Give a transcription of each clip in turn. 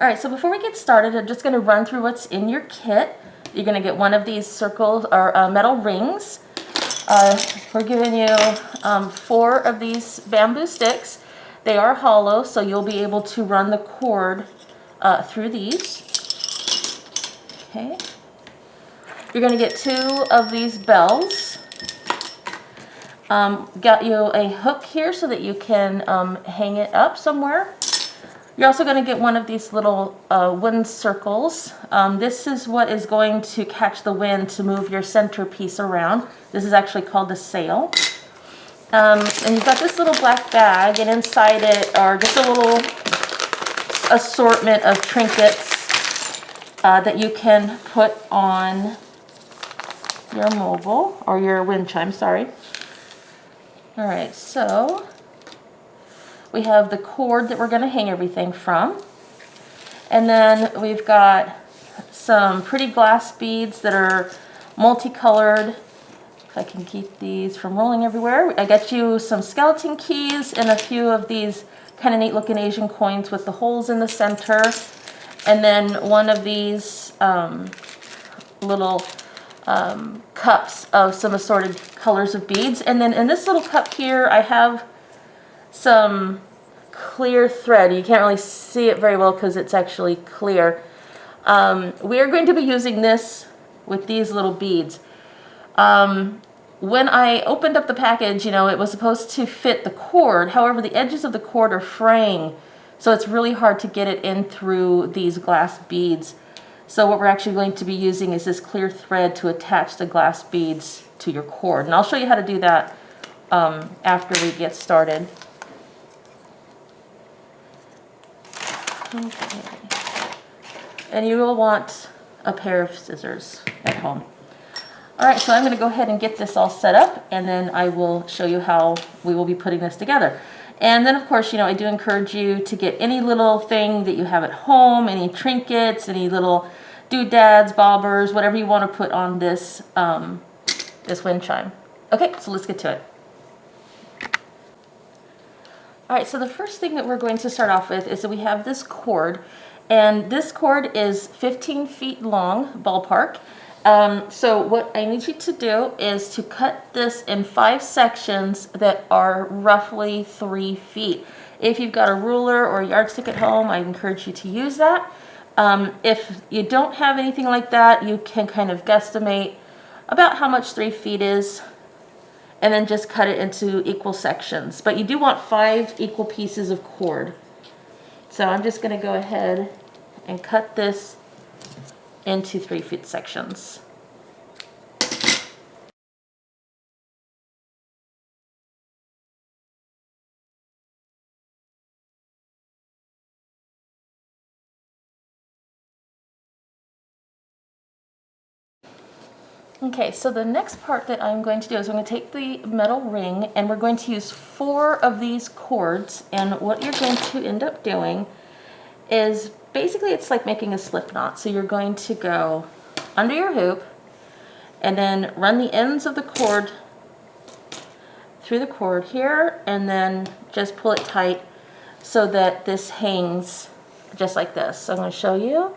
All right, so before we get started, I'm just going to run through what's in your kit. You're going to get one of these circles or metal rings. We're giving you 4 of these bamboo sticks. They are hollow, so you'll be able to run the cord through these. Okay. You're going to get 2 of these bells. Got you a hook here so that you can hang it up somewhere. You're also going to get one of these little wooden circles. This is what is going to catch the wind to move your centerpiece around. This is actually called the sail. And you've got this little black bag, and inside it are just a little assortment of trinkets that you can put on your mobile, or your wind chime, sorry. All right, so we have the cord that we're going to hang everything from. And then we've got some pretty glass beads that are multicolored. If I can keep these from rolling everywhere. I got you some skeleton keys and a few of these kind of neat looking Asian coins with the holes in the center. And then one of these little cups of some assorted colors of beads. And then in this little cup here, I have some clear thread. You can't really see it very well because it's actually clear. We are going to be using this with these little beads. When I opened up the package, you know, it was supposed to fit the cord. However, the edges of the cord are fraying, so it's really hard to get it in through these glass beads. So what we're actually going to be using is this clear thread to attach the glass beads to your cord. And I'll show you how to do that after we get started. Okay. And you will want a pair of scissors at home. All right, so I'm going to go ahead and get this all set up, and then I will show you how we will be putting this together. And then, of course, you know, I do encourage you to get any little thing that you have at home, any trinkets, any little doodads, bobbers, whatever you want to put on this, this wind chime. Okay, so let's get to it. All right, so the first thing that we're going to start off with is that we have this cord, and this cord is 15 feet long, ballpark. So what I need you to do is to cut this in 5 sections that are roughly 3 feet. If you've got a ruler or a yardstick at home, I encourage you to use that. If you don't have anything like that, you can kind of guesstimate about how much 3 feet is, and then just cut it into equal sections. But you do want 5 equal pieces of cord. So I'm just going to go ahead and cut this into 3 feet sections. Okay, so the next part that I'm going to do is I'm going to take the metal ring, and we're going to use 4 of these cords, and what you're going to end up doing is basically it's like making a slip knot. So you're going to go under your hoop and then run the ends of the cord through the cord here, and then just pull it tight so that this hangs just like this. So I'm going to show you.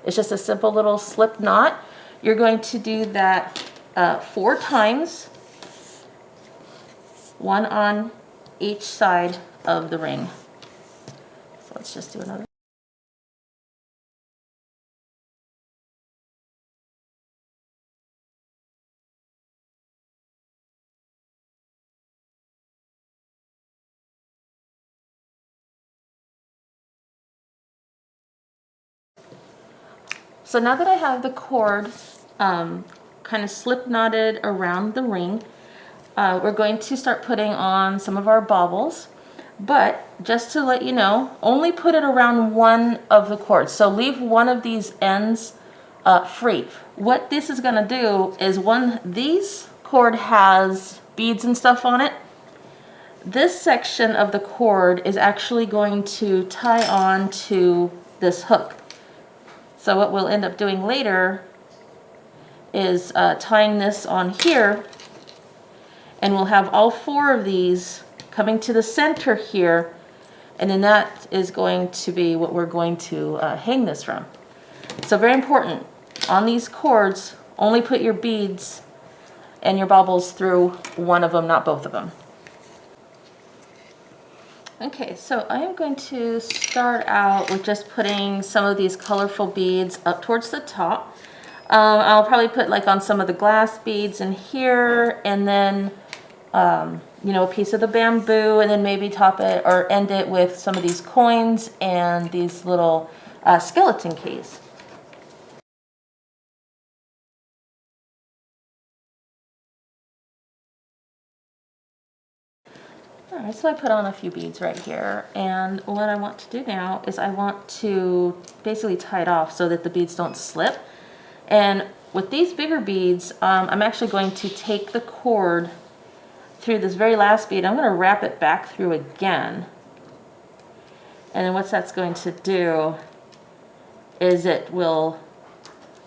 It's just a simple little slip knot. You're going to do that 4 times, 1 on each side of the ring. So let's just do another. So now that I have the cord kind of slip knotted around the ring, we're going to start putting on some of our baubles. But just to let you know, only put it around one of the cords. So leave one of these ends free. What this is going to do is these cord has beads and stuff on it. This section of the cord is actually going to tie on to this hook. So what we'll end up doing later is tying this on here, and we'll have all 4 of these coming to the center here And then that is going to be what we're going to hang this from. So very important, on these cords, only put your beads and your baubles through one of them, not both of them. Okay, so I am going to start out with just putting some of these colorful beads up towards the top. I'll probably put like on some of the glass beads in here, and then you know, a piece of the bamboo, and then maybe top it or end it with some of these coins and these little skeleton keys. Alright, so I put on a few beads right here, and what I want to do now is I want to basically tie it off so that the beads don't slip. And with these bigger beads, I'm actually going to take the cord through this very last bead. I'm going to wrap it back through again. And then what that's going to do is it will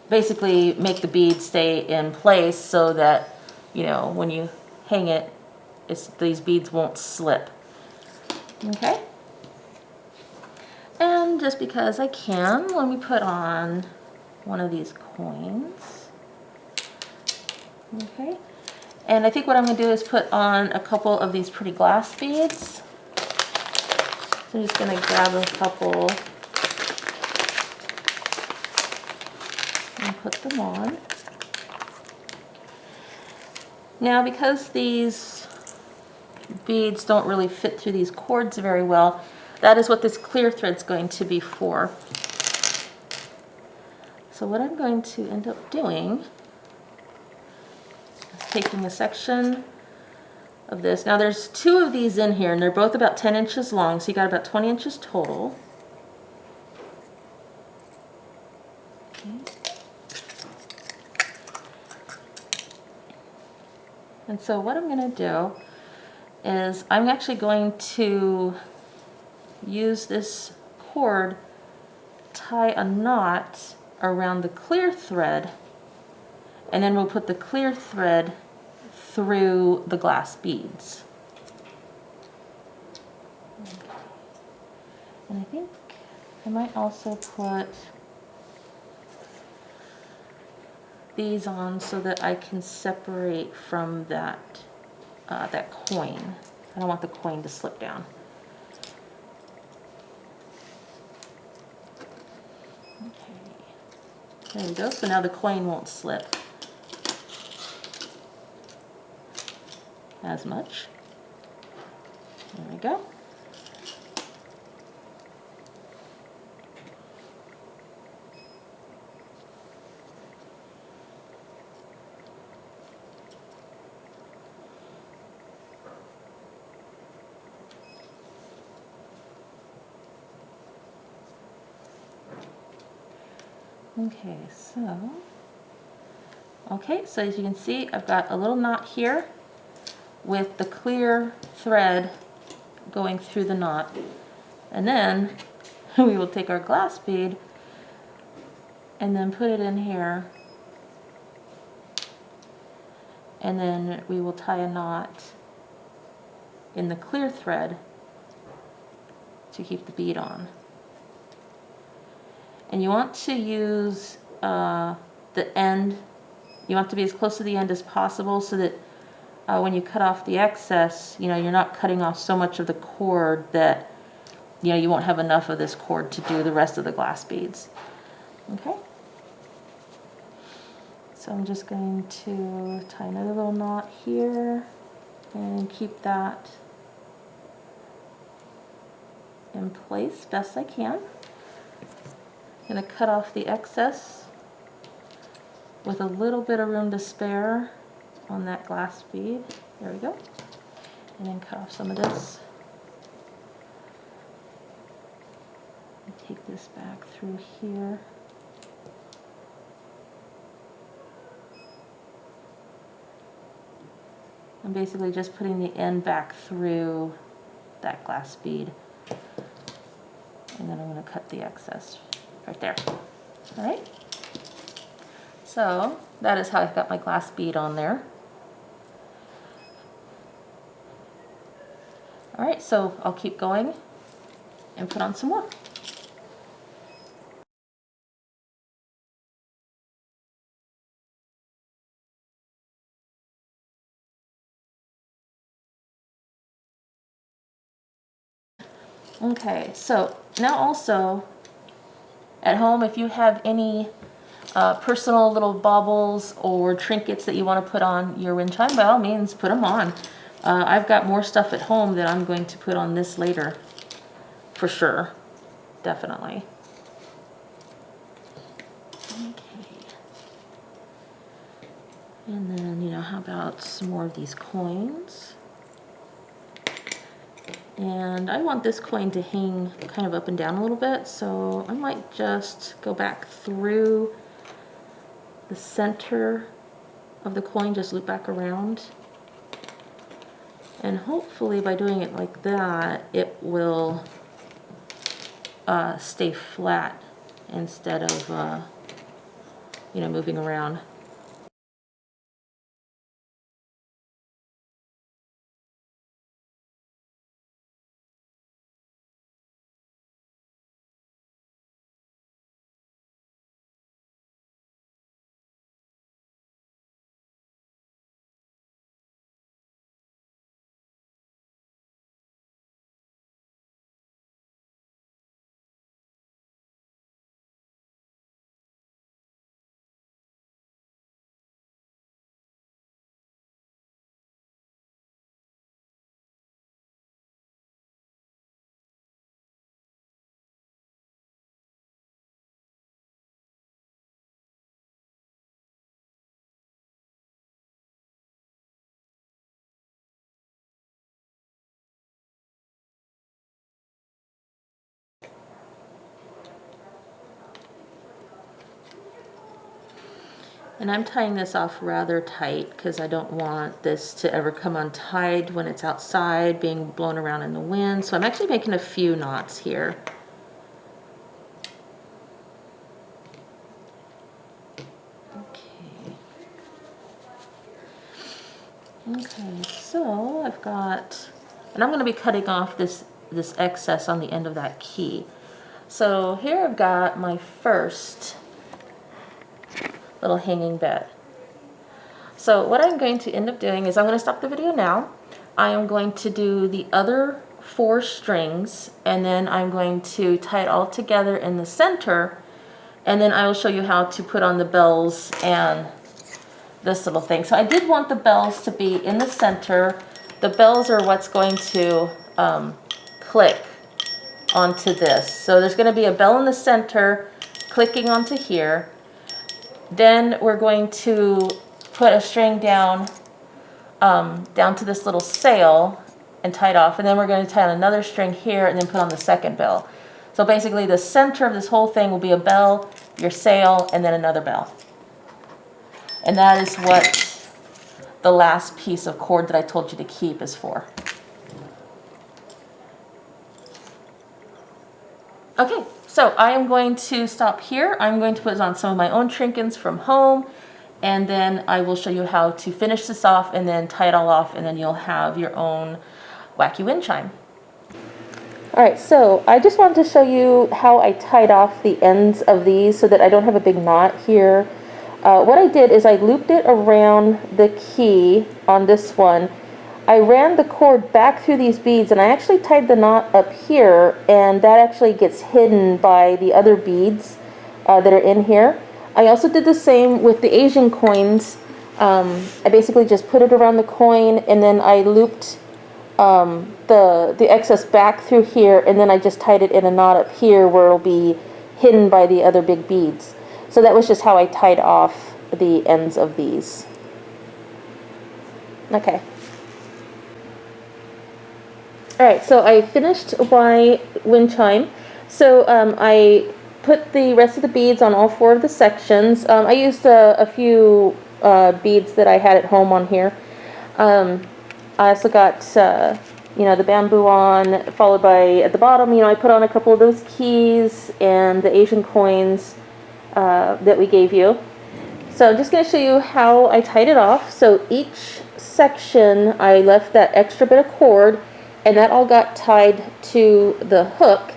basically make the bead stay in place so that, you know, when you hang it, these beads won't slip. Okay? And just because I can, let me put on one of these coins. Okay? And I think what I'm going to do is put on a couple of these pretty glass beads. So I'm just going to grab a couple and put them on. Now, because these beads don't really fit through these cords very well, that is what this clear thread's going to be for. So what I'm going to end up doing is taking a section of this. Now there's 2 of these in here, and they're both about 10 inches long, so you got about 20 inches total. Okay. And so what I'm going to do is I'm actually going to use this cord, tie a knot around the clear thread, and then we'll put the clear thread through the glass beads. And I think I might also put these on so that I can separate from that that coin. I don't want the coin to slip down. Okay. There we go. So now the coin won't slip as much. There we go. Okay, so as you can see, I've got a little knot here with the clear thread going through the knot. And then we will take our glass bead and then put it in here. And then we will tie a knot in the clear thread to keep the bead on. And you want to use the end, you want to be as close to the end as possible so that when you cut off the excess, you know, you're not cutting off so much of the cord that, you know, you won't have enough of this cord to do the rest of the glass beads. Okay? So I'm just going to tie another little knot here and keep that in place best I can. I'm going to cut off the excess with a little bit of room to spare on that glass bead. There we go. And then cut off some of this. And take this back through here. I'm basically just putting the end back through that glass bead. And then I'm going to cut the excess right there. All right. So that is how I've got my glass bead on there. All right, so I'll keep going. and put on some more. Okay, so now also at home, if you have any personal little baubles or trinkets that you want to put on your wind chime, by all means, put them on. I've got more stuff at home that I'm going to put on this later, for sure, definitely. Okay. And then, you know, how about some more of these coins? And I want this coin to hang kind of up and down a little bit, so I might just go back through the center of the coin, just loop back around. And hopefully by doing it like that, it will stay flat instead of, you know, moving around. And I'm tying this off rather tight because I don't want this to ever come untied when it's outside being blown around in the wind. So I'm actually making a few knots here. Okay, so I've got, and I'm going to be cutting off this excess on the end of that key. So here I've got my first little hanging bed. So what I'm going to end up doing is I'm going to stop the video now. I am going to do the other 4 strings, and then I'm going to tie it all together in the center, and then I will show you how to put on the bells and this little thing. So I did want the bells to be in the center. The bells are what's going to click onto this. So there's going to be a bell in the center clicking onto here. Then we're going to put a string down down to this little sail and tie it off, and then we're going to tie on another string here and then put on the second bell. So basically the center of this whole thing will be a bell, your sail, and then another bell. And that is what the last piece of cord that I told you to keep is for. Okay, so I am going to stop here. I'm going to put on some of my own trinkets from home, and then I will show you how to finish this off and then tie it all off, and then you'll have your own wacky wind chime. Alright, so I just wanted to show you how I tied off the ends of these so that I don't have a big knot here. What I did is I looped it around the key on this one. I ran the cord back through these beads, and I actually tied the knot up here, and that actually gets hidden by the other beads that are in here. I also did the same with the Asian coins. I basically just put it around the coin, and then I looped the excess back through here, and then I just tied it in a knot up here where it'll be hidden by the other big beads. So that was just how I tied off the ends of these. Okay. Alright, so I finished my wind chime. So I put the rest of the beads on all 4 of the sections. I used a few beads that I had at home on here. I also got you know, the bamboo on, followed by at the bottom, you know, I put on a couple of those keys and the Asian coins that we gave you. So I'm just going to show you how I tied it off. So each section I left that extra bit of cord, and that all got tied to the hook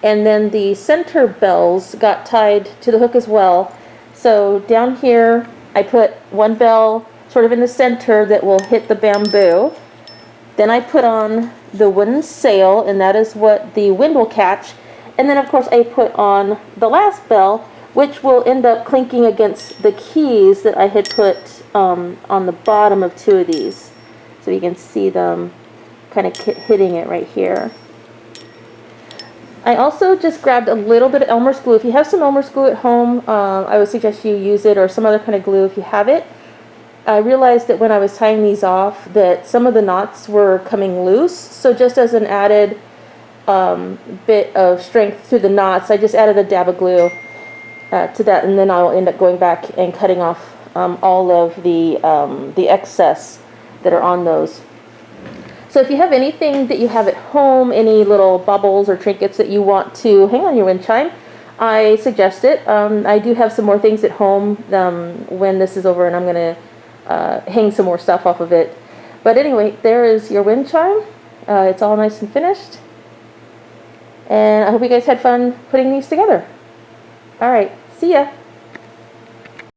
and then the center bells got tied to the hook as well. So down here I put one bell sort of in the center that will hit the bamboo. Then I put on the wooden sail, and that is what the wind will catch. And then of course I put on the last bell, which will end up clinking against the keys that I had put on the bottom of two of these. So you can see them kind of hitting it right here. I also just grabbed a little bit of Elmer's glue. If you have some Elmer's glue at home, I would suggest you use it, or some other kind of glue if you have it. I realized that when I was tying these off that some of the knots were coming loose, so just as an added bit of strength through the knots, I just added a dab of glue to that, and then I'll end up going back and cutting off all of the excess that are on those. So if you have anything that you have at home, any little baubles or trinkets that you want to hang on your wind chime, I suggest it. I do have some more things at home when this is over, and I'm going to hang some more stuff off of it. But anyway, there is your wind chime. It's all nice and finished. And I hope you guys had fun putting these together. All right, see ya.